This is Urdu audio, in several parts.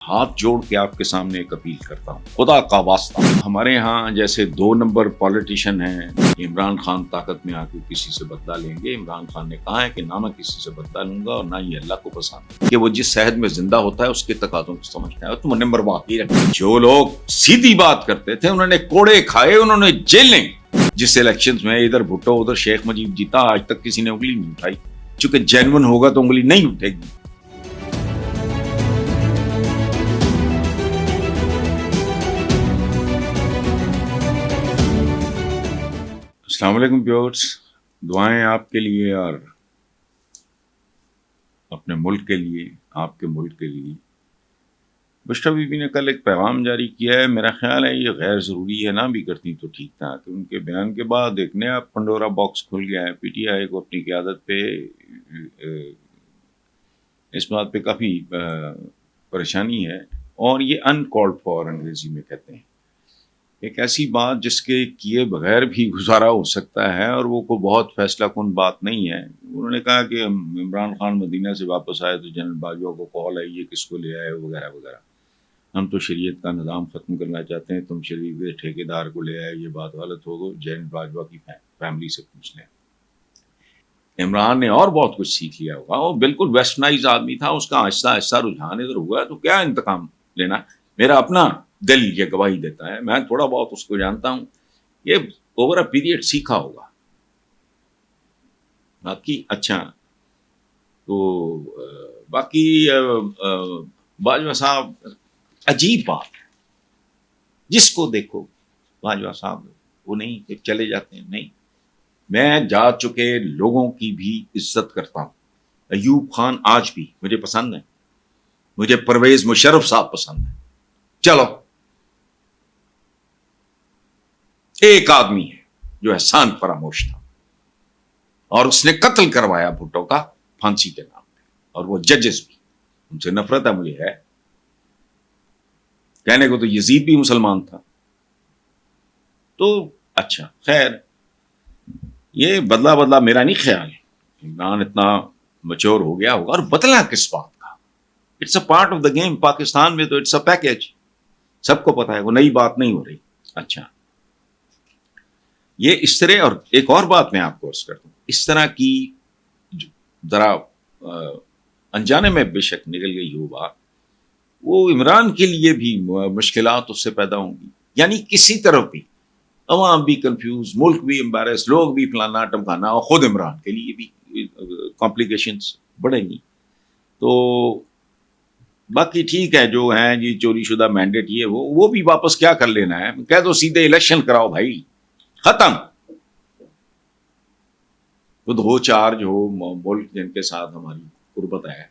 ہاتھ جوڑ کے آپ کے سامنے ایک اپیل کرتا ہوں، خدا کا واسطہ ہمارے ہاں جیسے 2 نمبر پالیٹیشین ہیں، عمران خان طاقت میں آ کے کسی سے بدلہ لیں گے۔ عمران خان نے کہا ہے کہ نہ میں کسی سے بدلہ لوں گا اور نہ ہی اللہ کو پسند کہ وہ جس صحت میں زندہ ہوتا ہے اس کے تقاضوں کو سمجھتا ہے۔ اور تم نمبر باقی رکھیں، جو لوگ سیدھی بات کرتے تھے انہوں نے کوڑے کھائے، انہوں نے جیلیں۔ جس الیکشنز میں ادھر بھٹو ادھر شیخ مجیب جیتا، آج تک کسی نے انگلی نہیں اٹھائی، چونکہ جینون ہوگا تو انگلی نہیں اٹھے گی۔ السلام علیکم ویورز، دعائیں آپ کے لیے اور اپنے ملک کے لیے، آپ کے ملک کے لیے۔ بشرا بی بی نے کل ایک پیغام جاری کیا ہے، میرا خیال ہے یہ غیر ضروری ہے، نہ بھی کرتی تو ٹھیک تھا کہ ان کے بیان کے بعد ایک نیا پنڈورا باکس کھل گیا ہے۔ پی ٹی آئی کو اپنی قیادت پہ اس بات پہ کافی پریشانی ہے، اور یہ ان کالڈ فار انگریزی میں کہتے ہیں، ایک ایسی بات جس کے کیے بغیر بھی گزارا ہو سکتا ہے، اور وہ کوئی بہت فیصلہ کن بات نہیں ہے۔ انہوں نے کہا کہ عمران خان مدینہ سے واپس آئے تو جنرل باجوہ کو کال آئی ہے، کس کو لے آئے وغیرہ وغیرہ، ہم تو شریعت کا نظام ختم کرنا چاہتے ہیں، تم شریعت کے ٹھیکیدار کو لے آئے، یہ بات غلط ہوگی، جنرل باجوہ کی فیملی سے پوچھ لیں۔ عمران نے اور بہت کچھ سیکھ لیا ہوگا، وہ بالکل ویسٹرنائز آدمی تھا، اس کا آہستہ آہستہ رجحان ادھر ہوا ہے، تو کیا انتقام لینا۔ میرا اپنا دل یہ گواہی دیتا ہے، میں تھوڑا بہت اس کو جانتا ہوں، یہ اوور اے پیریڈ سیکھا ہوگا۔ باقی اچھا تو باقی باجوہ صاحب عجیب بات ہے، جس کو دیکھو باجوہ صاحب وہ نہیں کہ چلے جاتے ہیں، نہیں، میں جا چکے لوگوں کی بھی عزت کرتا ہوں۔ ایوب خان آج بھی مجھے پسند ہے، مجھے پرویز مشرف صاحب پسند ہے۔ چلو ایک آدمی ہے جو احسان فراموش تھا اور اس نے قتل کروایا بھٹو کا پھانسی کے نام پہ، اور وہ ججز بھی، ان سے نفرت ہے مجھے، ہے کہنے کو تو یزید بھی مسلمان تھا۔ تو اچھا خیر، یہ بدلہ میرا نہیں خیال ہے، عمران اتنا میچور ہو گیا ہوگا، اور بدلہ کس بات کا، it's a part of the game. Pakistan میں تو اٹس اے پیکیج، سب کو پتا ہے، وہ نئی بات نہیں ہو رہی۔ اچھا یہ اس طرح، اور ایک اور بات میں آپ کو عرض کرتا ہوں، اس طرح کی ذرا انجانے میں بے شک نکل گئی ہو بات، وہ عمران کے لیے بھی مشکلات اس سے پیدا ہوں گی، یعنی کسی طرف بھی عوام بھی کنفیوز، ملک بھی امبیرس، لوگ بھی فلانا ٹمکانا، اور خود عمران کے لیے بھی کمپلیکیشنز بڑھیں گی۔ تو باقی ٹھیک ہے، جو ہیں جی چوری شدہ مینڈیٹ یہ وہ بھی واپس کیا کر لینا ہے، کہہ دو سیدھے الیکشن کراؤ بھائی، ختم۔ خود ہو چارج ہو ملک جن کے ساتھ ہماری قربت ہے،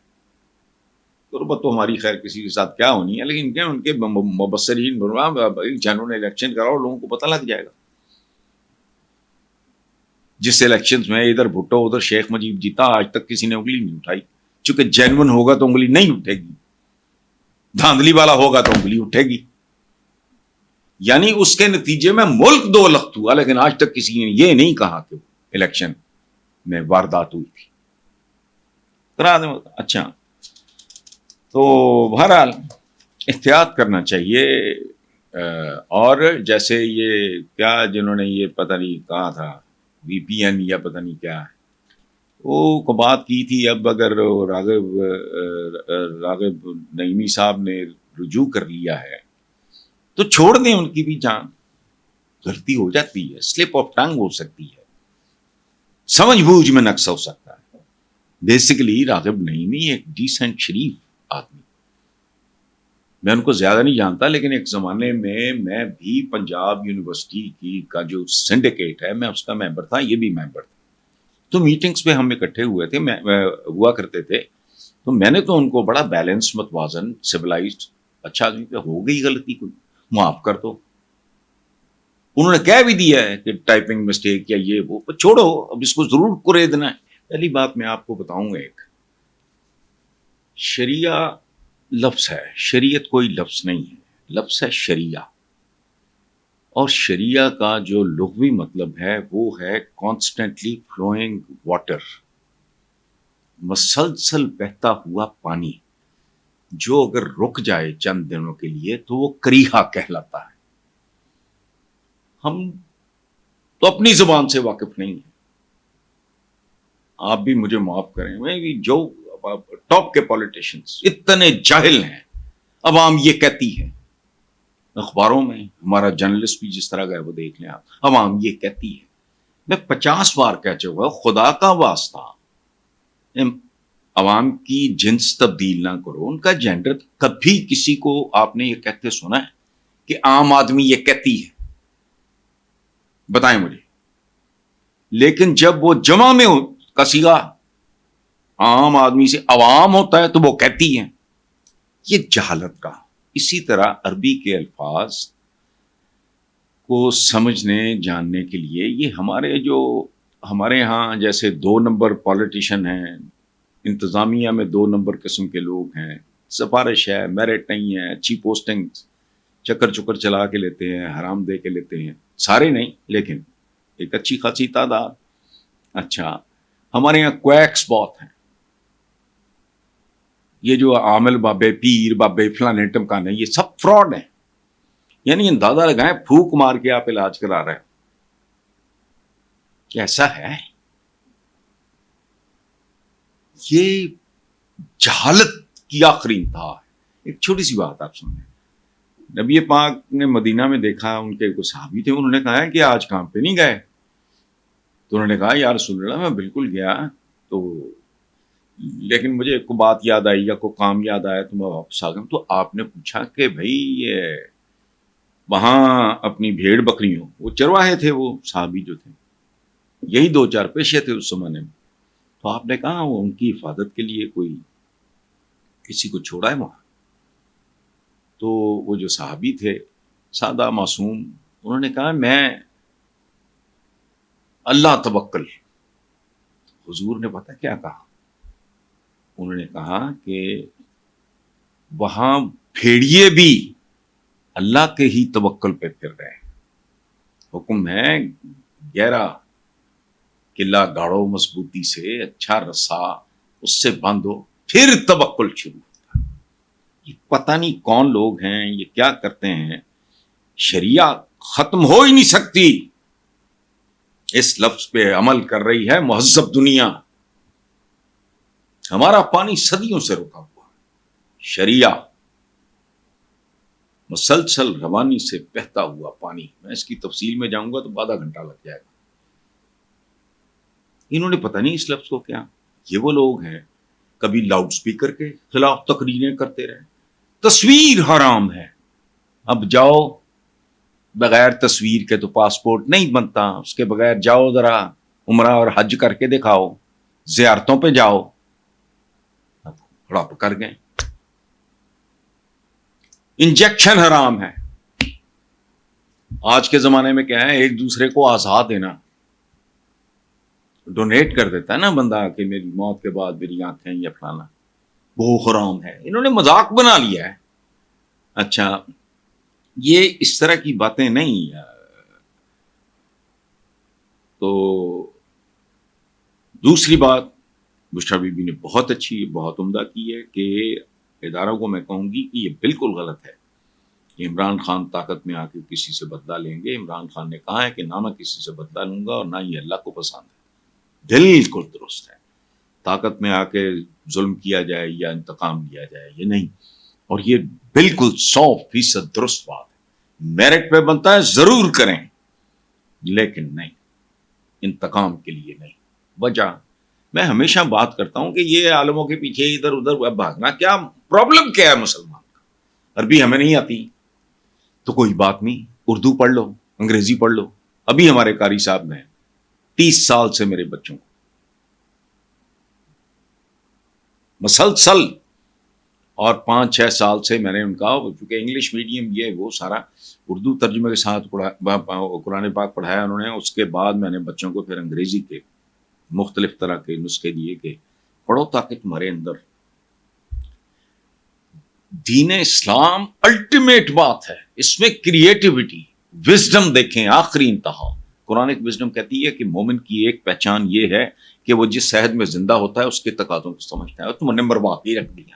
قربت تو ہماری خیر کسی کے ساتھ کیا ہونی ہے، لیکن کیا ان کے مبصرین جنہوں نے الیکشن کراؤ، لوگوں کو پتہ لگ جائے گا۔ جس الیکشنز میں ادھر بھٹو ادھر شیخ مجیب جیتا، آج تک کسی نے انگلی نہیں اٹھائی، چونکہ جینون ہوگا تو انگلی نہیں اٹھے گی، دھاندلی والا ہوگا تو انگلی اٹھے گی۔ یعنی اس کے نتیجے میں ملک 2 لخت ہوا، لیکن آج تک کسی نے یہ نہیں کہا کہ الیکشن میں واردات ہوئی تھی۔ کرا دیں۔ اچھا تو بہرحال احتیاط کرنا چاہیے، اور جیسے یہ کیا جنہوں نے یہ پتہ نہیں کہا تھا وی پی این یا پتہ نہیں کیا وہ کو بات کی تھی، اب اگر راغب نعیمی صاحب نے رجوع کر لیا ہے تو چھوڑ دیں، ان کی بھی جان، غلطی ہو جاتی ہے، سلپ آف ٹنگ ہو سکتی ہے، سمجھ بوجھ میں نقص ہو سکتا ہے۔ بیسیکلی راغب نعیمی ایک ڈیسنٹ شریف آدمی، میں ان کو زیادہ نہیں جانتا، لیکن ایک زمانے میں میں بھی پنجاب یونیورسٹی کی کا جو سنڈیکیٹ ہے، میں اس کا ممبر تھا، یہ بھی ممبر تھا، تو میٹنگز پہ ہم اکٹھے ہوئے تھے، ہوا کرتے تھے، تو میں نے تو ان کو بڑا بیلنس، متوازن، سویلائزڈ اچھا آدمی پہ ہو گئی غلطی کوئی معاف کر دو، انہوں نے کہہ بھی دیا ہے کہ ٹائپنگ مسٹیک یا یہ وہ، چھوڑو، اب اس کو ضرور کوریدنا ہے۔ پہلی بات میں آپ کو بتاؤں گا، ایک شریعہ لفظ ہے، شریعت کوئی لفظ نہیں ہے، لفظ ہے شریعہ، اور شریعہ کا جو لغوی مطلب ہے وہ ہے کانسٹنٹلی فلوئنگ واٹر، مسلسل بہتا ہوا پانی۔ جو اگر رک جائے چند دنوں کے لیے تو وہ کریہا کہلاتا ہے. ہم تو اپنی زبان سے واقف نہیں ہیں. آپ بھی مجھے معاف کریں, میں بھی جو ٹاپ کے پالیٹیشنز اتنے جاہل ہیں. عوام یہ کہتی ہے, اخباروں میں ہمارا جرنلسٹ بھی جس طرح کا ہے وہ دیکھ لیں آپ, عوام یہ کہتی ہے. میں 50 بار کہہ چکا ہوں, خدا کا واسطہ عوام کی جنس تبدیل نہ کرو, ان کا جینڈر. کبھی کسی کو آپ نے یہ کہتے سنا ہے کہ عام آدمی یہ کہتی ہے؟ بتائیں مجھے. لیکن جب وہ جمع میں کا صیغہ عام آدمی سے عوام ہوتا ہے تو وہ کہتی ہیں. یہ جہالت کا. اسی طرح عربی کے الفاظ کو سمجھنے جاننے کے لیے یہ ہمارے ہاں جیسے 2 نمبر پالیٹیشین ہیں, انتظامیہ میں 2 نمبر قسم کے لوگ ہیں, سفارش ہے, میرٹ نہیں ہے, اچھی پوسٹنگ چکر چکر چلا کے لیتے ہیں, حرام دے کے لیتے ہیں. سارے نہیں لیکن ایک اچھی خاصی تعداد. اچھا, ہمارے یہاں کویکس بہت ہیں. یہ جو عامل بابے پیر بابے فلانے ٹمکانے, یہ سب فراڈ ہیں. یعنی اندازہ لگائیں پھوک مار کے آپ علاج کرا رہے ہیں. کیسا ہے یہ؟ جہالت کی آخری انتہا ہے. ایک چھوٹی سی بات آپ سنیں. نبی پاک نے مدینہ میں دیکھا, ان کے کوئی صحابی تھے, انہوں نے کہا کہ آج کام پہ نہیں گئے؟ تو انہوں نے کہا یا رسول اللہ میں بالکل گیا, تو لیکن مجھے کوئی بات یاد آئی یا کوئی کام یاد آیا تو میں واپس آ گیا. تو آپ نے پوچھا کہ بھائی یہ وہاں اپنی بھیڑ بکریوں, وہ چرواہے تھے وہ صحابی جو تھے, یہی 2-4 پیشے تھے اس زمانے میں, تو آپ نے کہا وہ ان کی حفاظت کے لیے کوئی کسی کو چھوڑا ہے وہاں؟ تو وہ جو صحابی تھے سادہ معصوم, انہوں نے کہا میں اللہ توکل. حضور نے پتہ کیا کہا؟ انہوں نے کہا کہ وہاں بھیڑیے بھی اللہ کے ہی توکل پہ پھر رہے ہیں. حکم ہے گہرا قلعہ گاڑو مضبوطی سے, اچھا رسا اس سے باندھو, پھر توکل شروع ہوتا. یہ پتہ نہیں کون لوگ ہیں, یہ کیا کرتے ہیں. شریعت ختم ہو ہی نہیں سکتی. اس لفظ پہ عمل کر رہی ہے مہذب دنیا. ہمارا پانی صدیوں سے رکا ہوا ہے. شریعت مسلسل روانی سے بہتا ہوا پانی. میں اس کی تفصیل میں جاؤں گا تو آدھا گھنٹہ لگ جائے گا. انہوں نے پتہ نہیں اس لفظ کو کیا. یہ وہ لوگ ہیں کبھی لاؤڈ سپیکر کے خلاف تقریریں کرتے رہے. تصویر حرام ہے. اب جاؤ بغیر تصویر کے تو پاسپورٹ نہیں بنتا, اس کے بغیر جاؤ ذرا عمرہ اور حج کر کے دکھاؤ, زیارتوں پہ جاؤ. ہڑپ کر گئے. انجیکشن حرام ہے. آج کے زمانے میں کیا ہے, ایک دوسرے کو آزاد دینا. ڈونیٹ کر دیتا ہے نا بندہ کہ میری موت کے بعد میری آنکھیں یا فلانا, وہ حرام ہے. انہوں نے مذاق بنا لیا ہے. اچھا, یہ اس طرح کی باتیں نہیں. تو دوسری بات بشرا بی بی نے بہت اچھی, بہت عمدہ کی ہے کہ اداروں کو میں کہوں گی کہ یہ بالکل غلط ہے کہ عمران خان طاقت میں آ کے کسی سے بدلہ لیں گے. عمران خان نے کہا ہے کہ نہ میں کسی سے بدلہ لوں گا اور نہ یہ اللہ کو پسند ہے. بالکل درست ہے. طاقت میں آ کے ظلم کیا جائے یا انتقام لیا جائے, یہ نہیں. اور یہ بالکل 100% درست بات ہے. میرٹ پہ بنتا ہے ضرور کریں, لیکن نہیں انتقام کے لیے نہیں. وجہ میں ہمیشہ بات کرتا ہوں کہ یہ عالموں کے پیچھے ادھر ادھر بھاگنا, کیا پرابلم کیا ہے مسلمان کا؟ عربی ہمیں نہیں آتی تو کوئی بات نہیں, اردو پڑھ لو, انگریزی پڑھ لو. ابھی ہمارے قاری صاحب نے 30 سال سے میرے بچوں کو مسلسل, اور 5-6 سال سے میں نے ان کا, چونکہ انگلش میڈیم یہ وہ سارا اردو ترجمے کے ساتھ قرآن پاک پڑھایا انہوں نے. اس کے بعد میں نے بچوں کو پھر انگریزی کے مختلف طرح کے نسخے دیے کہ پڑھو تاکہ تمہارے اندر دین اسلام الٹیمیٹ بات ہے. اس میں کریٹیوٹی, وزڈم دیکھیں آخری انتہا. قرآن وزڈم کہتی ہے کہ مومن کی ایک پہچان یہ ہے کہ وہ جس صحت میں زندہ ہوتا ہے اس کے تقاضوں کو سمجھتا ہے. اور تم نے مروا کے رکھ دیا.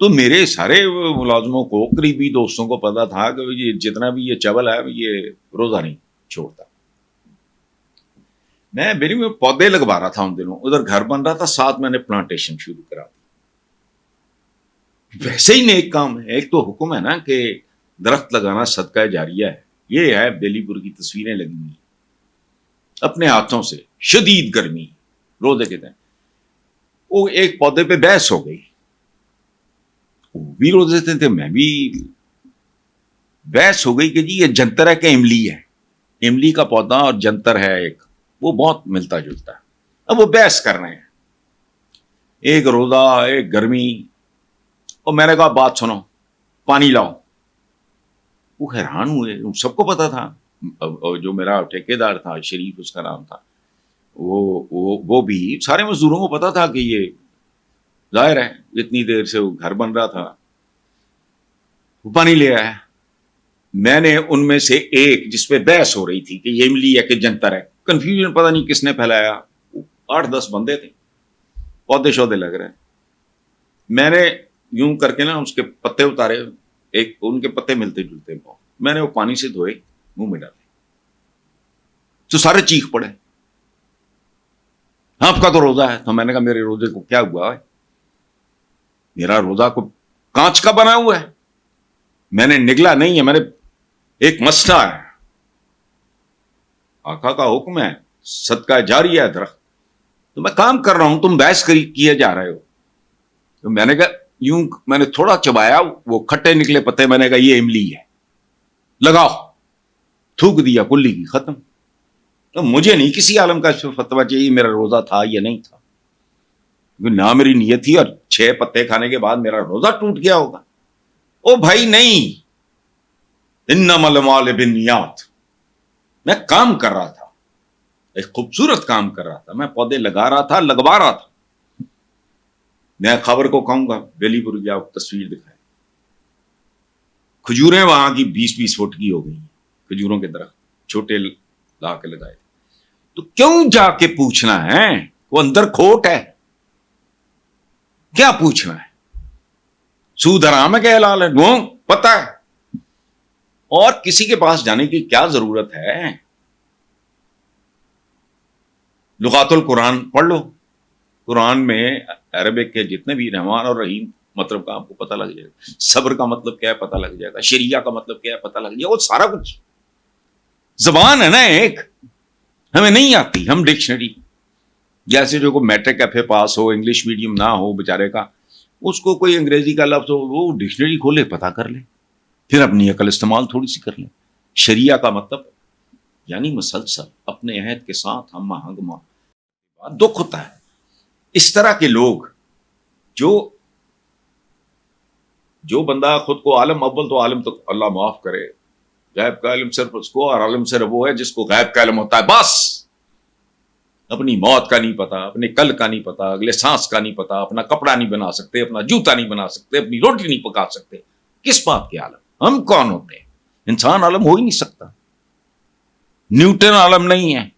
تو میرے سارے ملازموں کو، قریبی دوستوں کو پتا تھا کہ یہ جتنا بھی یہ چبل ہے یہ روزہ نہیں چھوڑتا. میں میری میں پودے لگوا رہا تھا ان دنوں، ادھر گھر بن رہا تھا، ساتھ میں نے پلانٹیشن شروع کرا دی. ویسے ہی نیک کام ہے. ایک تو حکم ہے نا کہ درخت لگانا صدقہ جاریہ ہے. یہ ہے بیلی پور کی تصویریں لگی ہوئی اپنے ہاتھوں سے. شدید گرمی روزے کے دن وہ ایک پودے پہ بحث ہو گئی، وہ بھی روزے تھے میں بھی. بحث ہو گئی کہ جی یہ جنتر ہے کہ املی ہے. املی کا پودا اور جنتر ہے ایک، وہ بہت ملتا جلتا ہے. اب وہ بحث کر رہے ہیں، ایک روزہ ایک گرمی. اور میں نے کہا بات سنو، پانی لاؤ. وہ حیران ہوئے. سب کو پتا تھا، جو میرا ٹھیکیدار تھا شریف اس کا نام تھا، وہ بھی سارے مزدوروں کو پتا تھا کہ یہ ظاہر ہے اتنی دیر سے وہ گھر بن رہا تھا. وہ پانی لے آیا. میں نے ان میں سے ایک جس پہ بحث ہو رہی تھی کہ یہ املی ہے کہ جنتر ہے، کنفیوژن پتہ نہیں کس نے پھیلایا. 8-10 بندے تھے، پودے شودے لگ رہے ہیں. میں نے یوں کر کے نا اس کے پتے اتارے، ایک ان کے پتے ملتے جلتے بہت. میں نے وہ پانی سے دھوئے، منہ میں ڈالے تو سارے چیخ پڑے، آپ کا تو روزہ ہے. تو میں نے کہا میرے روزے کو کیا ہوا ہے؟ میرا روزہ کو کانچ کا بنا ہوا ہے. میں نے نگلا نہیں ہے، میں نے ایک مسئلہ ہے، آقا کا حکم ہے، صدقہ جاری ہے درخت. تو میں کام کر رہا ہوں، تم بحث کیے جا رہے ہو. تو میں نے کہا یوں، میں نے تھوڑا چبایا، وہ کھٹے نکلے پتے. میں نے کہا یہ املی ہے، لگاؤ. تھوک دیا کلی کی، ختم. تو مجھے نہیں کسی عالم کا فتویٰ چاہیے میرا روزہ تھا یا نہیں تھا، نہ میری نیت تھی. اور 6 پتے کھانے کے بعد میرا روزہ ٹوٹ گیا ہوگا؟ او بھائی نہیں، انما الاعمال بالنیات. میں کام کر رہا تھا، ایک خوبصورت کام کر رہا تھا. میں پودے لگا رہا تھا، لگوا رہا تھا. میں خبر کو کہوں گا بیلی پور کی آپ تصویر دکھائیں، کھجوریں وہاں کی 20-20 فٹ کی ہو گئی، کھجوروں کے درخت چھوٹے لا کے لگائے. تو کیوں جا کے پوچھنا ہے؟ وہ اندر کھوٹ ہے، کیا پوچھنا ہے؟ سود حرام ہے کہ حلال ہے؟ وہ پتہ ہے. اور کسی کے پاس جانے کی کیا ضرورت ہے؟ لغات القرآن پڑھ لو. قرآن میں عربک کے جتنے بھی رحمان اور رحیم مطلب کا آپ کو پتہ لگ جائے گا. صبر کا مطلب کیا ہے پتہ لگ جائے گا. شریعہ کا مطلب کیا ہے پتہ لگ جائے گا. وہ سارا کچھ زبان ہے نا ایک، ہمیں نہیں آتی. ہم ڈکشنری، جیسے جو کوئی میٹرک ایف اے پاس ہو، انگلش میڈیم نہ ہو بیچارے کا، اس کو کوئی انگریزی کا لفظ ہو وہ ڈکشنری کھولے پتہ کر لے، پھر اپنی عقل استعمال تھوڑی سی کر لیں. شریعہ کا مطلب یعنی مسلسل اپنے عہد کے ساتھ ہم آہنگ. دکھ ہوتا ہے اس طرح کے لوگ، جو بندہ خود کو عالم، اول تو عالم تو اللہ معاف کرے، غیب کا علم صرف اس کو، اور عالم صرف وہ ہے جس کو غیب کا علم ہوتا ہے. بس اپنی موت کا نہیں پتا، اپنے کل کا نہیں پتا، اگلے سانس کا نہیں پتا، اپنا کپڑا نہیں بنا سکتے، اپنا جوتا نہیں بنا سکتے، اپنی روٹی نہیں پکا سکتے. کس بات کے عالم؟ ہم کون ہوتے ہیں؟ انسان عالم ہو ہی نہیں سکتا. نیوٹن عالم نہیں ہے،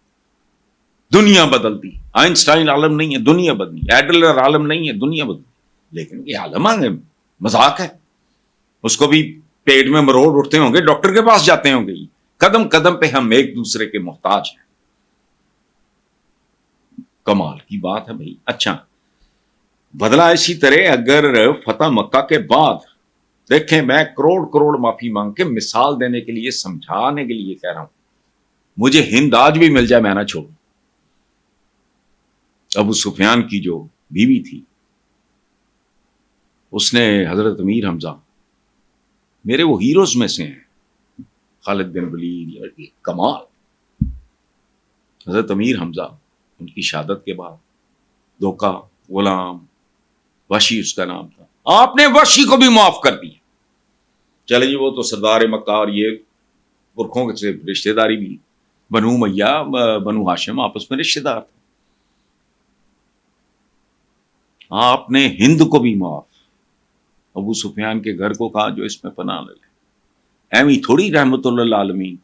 دنیا بدلتی. آئنسٹائن عالم نہیں ہے، دنیا بدلی. ایڈلر عالم نہیں ہے، دنیا بدلی. لیکن یہ عالم ہے، مذاق ہے. اس کو بھی پیٹ میں مروڑ اٹھتے ہوں گے، ڈاکٹر کے پاس جاتے ہوں گے. قدم قدم پہ ہم ایک دوسرے کے محتاج ہیں. کمال کی بات ہے بھائی. اچھا، بدلا اسی طرح اگر فتح مکہ کے بعد دیکھیں، میں کروڑ معافی مانگ کے مثال دینے کے لیے، سمجھانے کے لیے کہہ رہا ہوں. مجھے ہند آج بھی مل جائے میں نہ چھوڑوں. ابو سفیان کی جو بیوی تھی، اس نے حضرت امیر حمزہ، میرے وہ ہیروز میں سے ہیں، خالد بن ولید، کمال. حضرت امیر حمزہ ان کی شہادت کے بعد دھوکہ، غلام، وحشی اس کا نام تھا، آپ نے وحشی کو بھی معاف کر دیا. چلے جی، وہ تو سردار مکہ اور یہ پرکھوں سے رشتہ داری بھی، بنو امیہ بنو ہاشم آپس میں رشتہ دار تھے. آپ نے ہند کو بھی معاف. ابو سفیان کے گھر کو کہا جو اس میں پناہ لے لے. ایمی تھوڑی رحمت اللہ عالمین،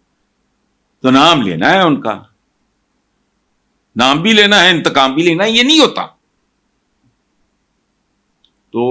تو نام لینا ہے ان کا، نام بھی لینا ہے، انتقام بھی لینا ہے، یہ نہیں ہوتا. تو